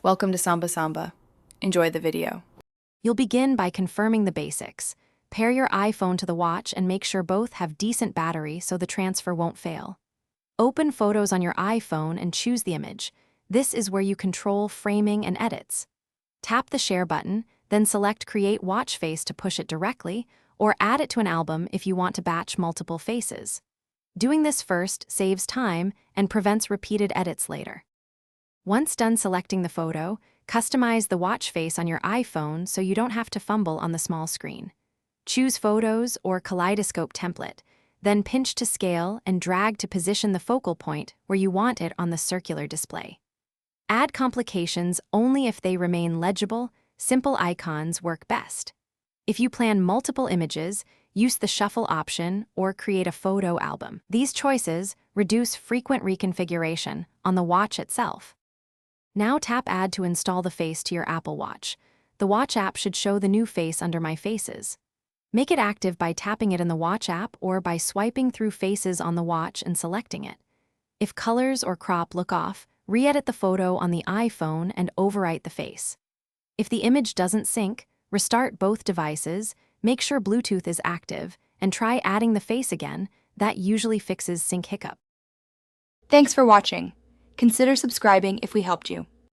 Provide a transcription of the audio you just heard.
Welcome to Samba Samba. Enjoy the video. You'll begin by confirming the basics. Pair your iPhone to the watch and make sure both have decent battery so the transfer won't fail. Open Photos on your iPhone and choose the image. This is where you control framing and edits. Tap the Share button, then select Create Watch Face to push it directly, or add it to an album if you want to batch multiple faces. Doing this first saves time and prevents repeated edits later. Once done selecting the photo, customize the watch face on your iPhone so you don't have to fumble on the small screen. Choose Photos or Kaleidoscope template, then pinch to scale and drag to position the focal point where you want it on the circular display. Add complications only if they remain legible. Simple icons work best. If you plan multiple images, use the shuffle option or create a photo album. These choices reduce frequent reconfiguration on the watch itself. Now tap Add to install the face to your Apple Watch. The Watch app should show the new face under My Faces. Make it active by tapping it in the Watch app or by swiping through faces on the watch and selecting it. If colors or crop look off, re-edit the photo on the iPhone and overwrite the face. If the image doesn't sync, restart both devices, make sure Bluetooth is active, and try adding the face again. That usually fixes sync hiccup. Thanks for watching. Consider subscribing if we helped you.